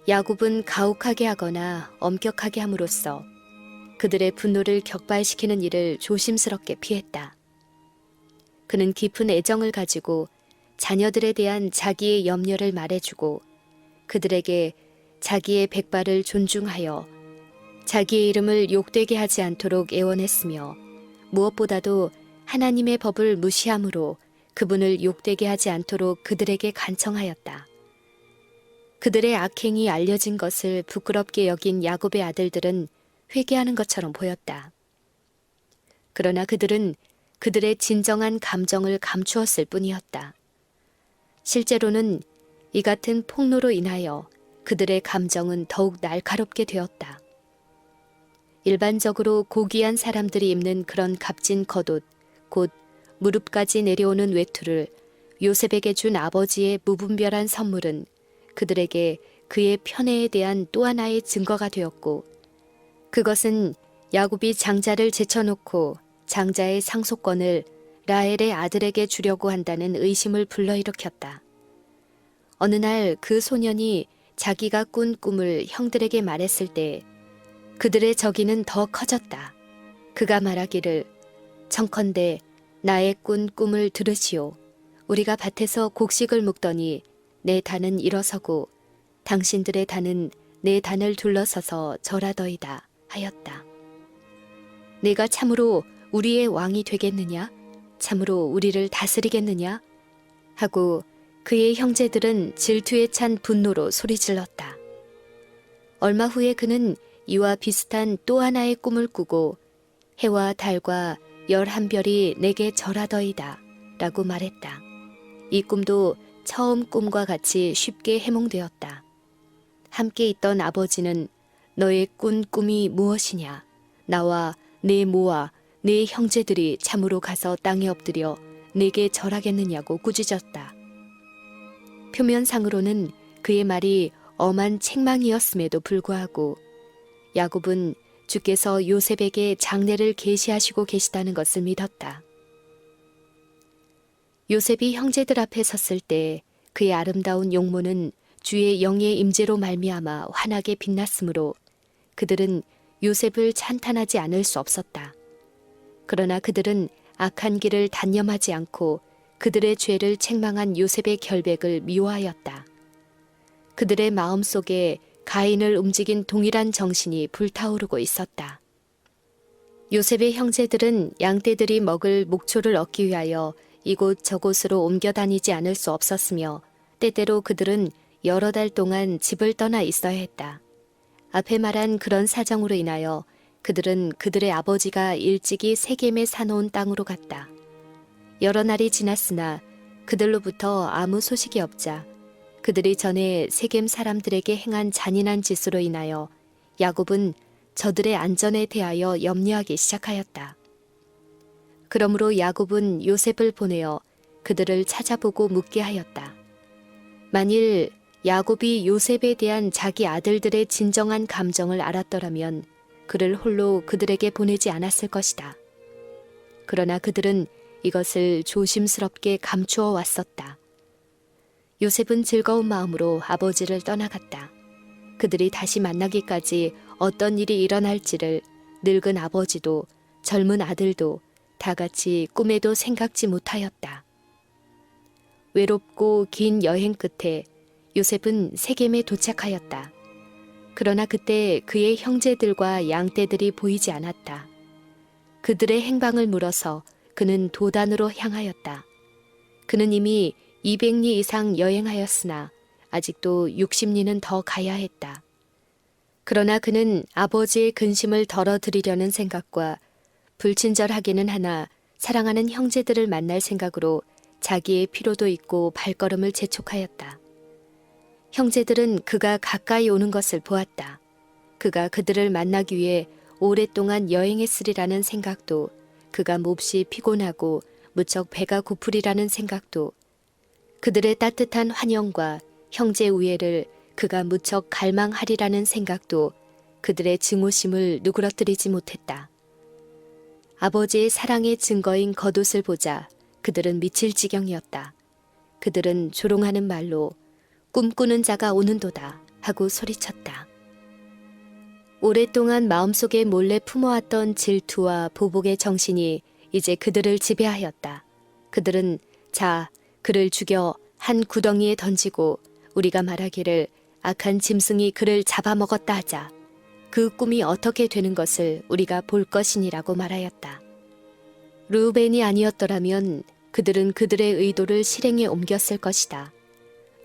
야곱은 가혹하게 하거나 엄격하게 함으로써 그들의 분노를 격발시키는 일을 조심스럽게 피했다. 그는 깊은 애정을 가지고 자녀들에 대한 자기의 염려를 말해주고 그들에게 자기의 백발을 존중하여 자기의 이름을 욕되게 하지 않도록 애원했으며 무엇보다도 하나님의 법을 무시함으로 그분을 욕되게 하지 않도록 그들에게 간청하였다. 그들의 악행이 알려진 것을 부끄럽게 여긴 야곱의 아들들은 회개하는 것처럼 보였다. 그러나 그들은 그들의 진정한 감정을 감추었을 뿐이었다. 실제로는 이 같은 폭로로 인하여 그들의 감정은 더욱 날카롭게 되었다. 일반적으로 고귀한 사람들이 입는 그런 값진 겉옷, 곧 무릎까지 내려오는 외투를 요셉에게 준 아버지의 무분별한 선물은 그들에게 그의 편애에 대한 또 하나의 증거가 되었고, 그것은 야곱이 장자를 제쳐놓고 장자의 상속권을 라헬의 아들에게 주려고 한다는 의심을 불러일으켰다. 어느 날 그 소년이 자기가 꾼 꿈을 형들에게 말했을 때 그들의 적의는 더 커졌다. 그가 말하기를 청컨대 나의 꾼 꿈을 들으시오. 우리가 밭에서 곡식을 묵더니 내 단은 일어서고 당신들의 단은 내 단을 둘러서서 절하더이다 하였다. 내가 참으로 우리의 왕이 되겠느냐? 참으로 우리를 다스리겠느냐? 하고 그의 형제들은 질투에 찬 분노로 소리질렀다. 얼마 후에 그는 이와 비슷한 또 하나의 꿈을 꾸고 해와 달과 11별이 내게 절하더이다 라고 말했다. 이 꿈도 처음 꿈과 같이 쉽게 해몽되었다. 함께 있던 아버지는 너의 꾼 꿈이 무엇이냐? 나와 내 모와 내 형제들이 참으로 가서 땅에 엎드려 내게 절하겠느냐고 꾸짖었다. 표면상으로는 그의 말이 엄한 책망이었음에도 불구하고 야곱은 주께서 요셉에게 장래를 계시하시고 계시다는 것을 믿었다. 요셉이 형제들 앞에 섰을 때 그의 아름다운 용모는 주의 영의 임재로 말미암아 환하게 빛났으므로 그들은 요셉을 찬탄하지 않을 수 없었다. 그러나 그들은 악한 길을 단념하지 않고 그들의 죄를 책망한 요셉의 결백을 미워하였다. 그들의 마음속에 가인을 움직인 동일한 정신이 불타오르고 있었다. 요셉의 형제들은 양떼들이 먹을 목초를 얻기 위하여 이곳 저곳으로 옮겨 다니지 않을 수 없었으며 때때로 그들은 여러 달 동안 집을 떠나 있어야 했다. 앞에 말한 그런 사정으로 인하여 그들은 그들의 아버지가 일찍이 세겜에 사놓은 땅으로 갔다. 여러 날이 지났으나 그들로부터 아무 소식이 없자 그들이 전에 세겜 사람들에게 행한 잔인한 짓으로 인하여 야곱은 저들의 안전에 대하여 염려하기 시작하였다. 그러므로 야곱은 요셉을 보내어 그들을 찾아보고 묻게 하였다. 만일 야곱이 요셉에 대한 자기 아들들의 진정한 감정을 알았더라면 그를 홀로 그들에게 보내지 않았을 것이다. 그러나 그들은 이것을 조심스럽게 감추어 왔었다. 요셉은 즐거운 마음으로 아버지를 떠나갔다. 그들이 다시 만나기까지 어떤 일이 일어날지를 늙은 아버지도 젊은 아들도 다 같이 꿈에도 생각지 못하였다. 외롭고 긴 여행 끝에 요셉은 세겜에 도착하였다. 그러나 그때 그의 형제들과 양떼들이 보이지 않았다. 그들의 행방을 물어서 그는 도단으로 향하였다. 그는 이미 200리 이상 여행하였으나 아직도 60리는 더 가야 했다. 그러나 그는 아버지의 근심을 덜어드리려는 생각과 불친절하기는 하나 사랑하는 형제들을 만날 생각으로 자기의 피로도 있고 발걸음을 재촉하였다. 형제들은 그가 가까이 오는 것을 보았다. 그가 그들을 만나기 위해 오랫동안 여행했으리라는 생각도, 그가 몹시 피곤하고 무척 배가 고프리라는 생각도, 그들의 따뜻한 환영과 형제 우애를 그가 무척 갈망하리라는 생각도 그들의 증오심을 누그러뜨리지 못했다. 아버지의 사랑의 증거인 겉옷을 보자 그들은 미칠 지경이었다. 그들은 조롱하는 말로 꿈꾸는 자가 오는도다 하고 소리쳤다. 오랫동안 마음속에 몰래 품어왔던 질투와 보복의 정신이 이제 그들을 지배하였다. 그들은 자, 그를 죽여 한 구덩이에 던지고 우리가 말하기를 악한 짐승이 그를 잡아먹었다 하자. 그 꿈이 어떻게 되는 것을 우리가 볼 것이니라고 말하였다. 르우벤이 아니었더라면 그들은 그들의 의도를 실행에 옮겼을 것이다.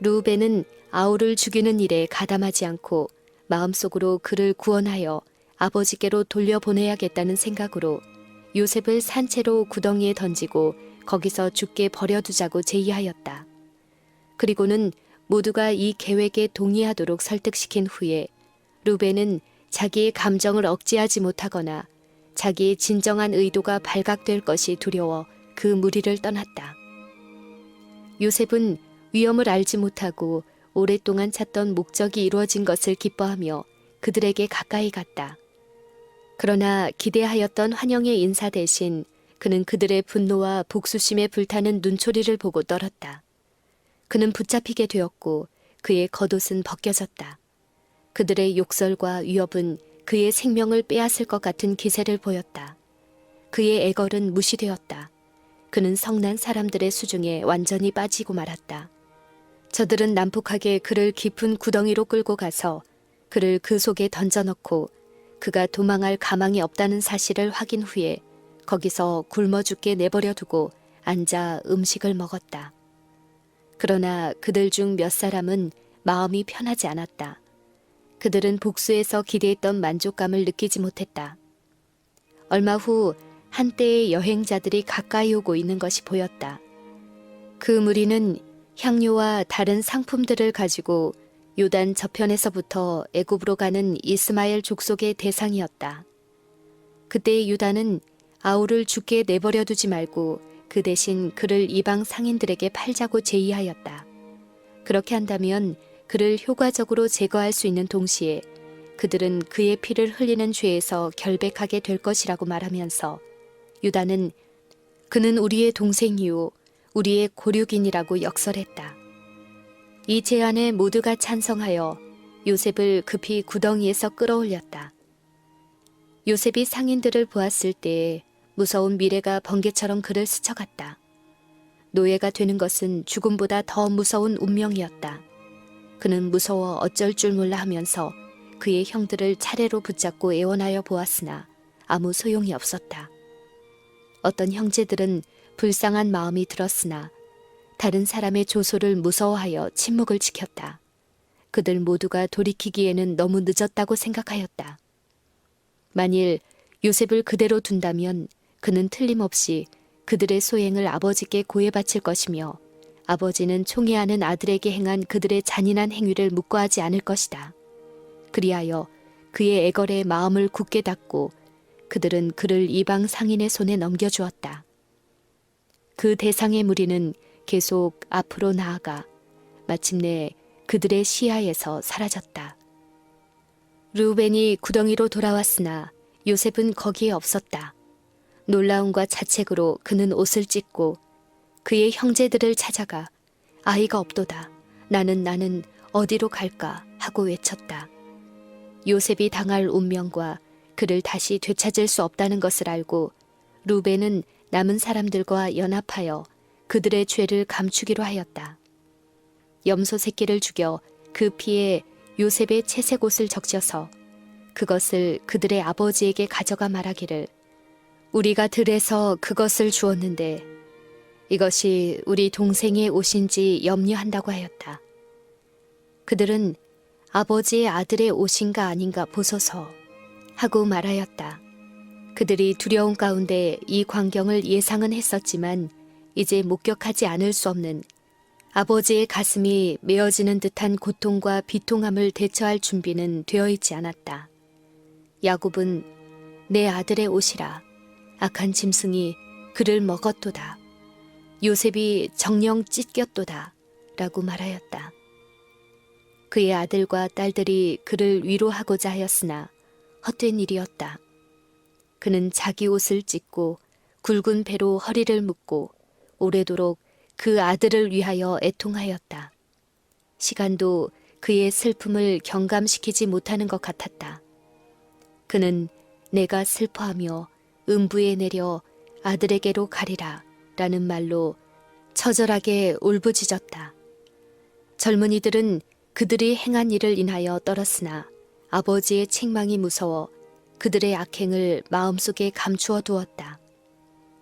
르우벤은 아우를 죽이는 일에 가담하지 않고 마음속으로 그를 구원하여 아버지께로 돌려보내야겠다는 생각으로 요셉을 산채로 구덩이에 던지고 거기서 죽게 버려두자고 제의하였다. 그리고는 모두가 이 계획에 동의하도록 설득시킨 후에 르우벤은 자기의 감정을 억제하지 못하거나 자기의 진정한 의도가 발각될 것이 두려워 그 무리를 떠났다. 요셉은 위험을 알지 못하고 오랫동안 찾던 목적이 이루어진 것을 기뻐하며 그들에게 가까이 갔다. 그러나 기대하였던 환영의 인사 대신 그는 그들의 분노와 복수심에 불타는 눈초리를 보고 떨었다. 그는 붙잡히게 되었고 그의 겉옷은 벗겨졌다. 그들의 욕설과 위협은 그의 생명을 빼앗을 것 같은 기세를 보였다. 그의 애걸은 무시되었다. 그는 성난 사람들의 수중에 완전히 빠지고 말았다. 저들은 난폭하게 그를 깊은 구덩이로 끌고 가서 그를 그 속에 던져넣고 그가 도망할 가망이 없다는 사실을 확인 후에 거기서 굶어 죽게 내버려 두고 앉아 음식을 먹었다. 그러나 그들 중 몇 사람은 마음이 편하지 않았다. 그들은 복수에서 기대했던 만족감을 느끼지 못했다. 얼마 후 한때의 여행자들이 가까이 오고 있는 것이 보였다. 그 무리는 향료와 다른 상품들을 가지고 요단 저편에서부터 애굽으로 가는 이스마엘 족속의 대상이었다. 그때 유다는 아우를 죽게 내버려 두지 말고 그 대신 그를 이방 상인들에게 팔자고 제의하였다. 그렇게 한다면 그를 효과적으로 제거할 수 있는 동시에 그들은 그의 피를 흘리는 죄에서 결백하게 될 것이라고 말하면서 유다는 그는 우리의 동생이요 우리의 고륙인이라고 역설했다. 이 제안에 모두가 찬성하여 요셉을 급히 구덩이에서 끌어올렸다. 요셉이 상인들을 보았을 때 무서운 미래가 번개처럼 그를 스쳐갔다. 노예가 되는 것은 죽음보다 더 무서운 운명이었다. 그는 무서워 어쩔 줄 몰라 하면서 그의 형들을 차례로 붙잡고 애원하여 보았으나 아무 소용이 없었다. 어떤 형제들은 불쌍한 마음이 들었으나 다른 사람의 조소를 무서워하여 침묵을 지켰다. 그들 모두가 돌이키기에는 너무 늦었다고 생각하였다. 만일 요셉을 그대로 둔다면 그는 틀림없이 그들의 소행을 아버지께 고해 바칠 것이며 아버지는 총애하는 아들에게 행한 그들의 잔인한 행위를 묵과하지 않을 것이다. 그리하여 그의 애걸에 마음을 굳게 닫고 그들은 그를 이방 상인의 손에 넘겨주었다. 그 대상의 무리는 계속 앞으로 나아가 마침내 그들의 시야에서 사라졌다. 르우벤이 구덩이로 돌아왔으나 요셉은 거기에 없었다. 놀라움과 자책으로 그는 옷을 찢고 그의 형제들을 찾아가 아이가 없도다. 나는 어디로 갈까 하고 외쳤다. 요셉이 당할 운명과 그를 다시 되찾을 수 없다는 것을 알고 르우벤은 남은 사람들과 연합하여 그들의 죄를 감추기로 하였다. 염소 새끼를 죽여 그 피에 요셉의 채색 옷을 적셔서 그것을 그들의 아버지에게 가져가 말하기를 우리가 들에서 그것을 주었는데 이것이 우리 동생의 옷인지 염려한다고 하였다. 그들은 아버지의 아들의 옷인가 아닌가 보소서 하고 말하였다. 그들이 두려움 가운데 이 광경을 예상은 했었지만 이제 목격하지 않을 수 없는 아버지의 가슴이 메어지는 듯한 고통과 비통함을 대처할 준비는 되어 있지 않았다. 야곱은 내 아들의 옷이라 악한 짐승이 그를 먹었도다. 요셉이 정령 찢겼도다 라고 말하였다. 그의 아들과 딸들이 그를 위로하고자 하였으나 헛된 일이었다. 그는 자기 옷을 찢고 굵은 배로 허리를 묶고 오래도록 그 아들을 위하여 애통하였다. 시간도 그의 슬픔을 경감시키지 못하는 것 같았다. 그는 내가 슬퍼하며 음부에 내려 아들에게로 가리라 라는 말로 처절하게 울부짖었다. 젊은이들은 그들이 행한 일을 인하여 떨었으나 아버지의 책망이 무서워 그들의 악행을 마음속에 감추어 두었다.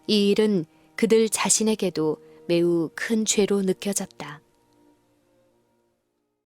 이 일은 그들 자신에게도 매우 큰 죄로 느껴졌다.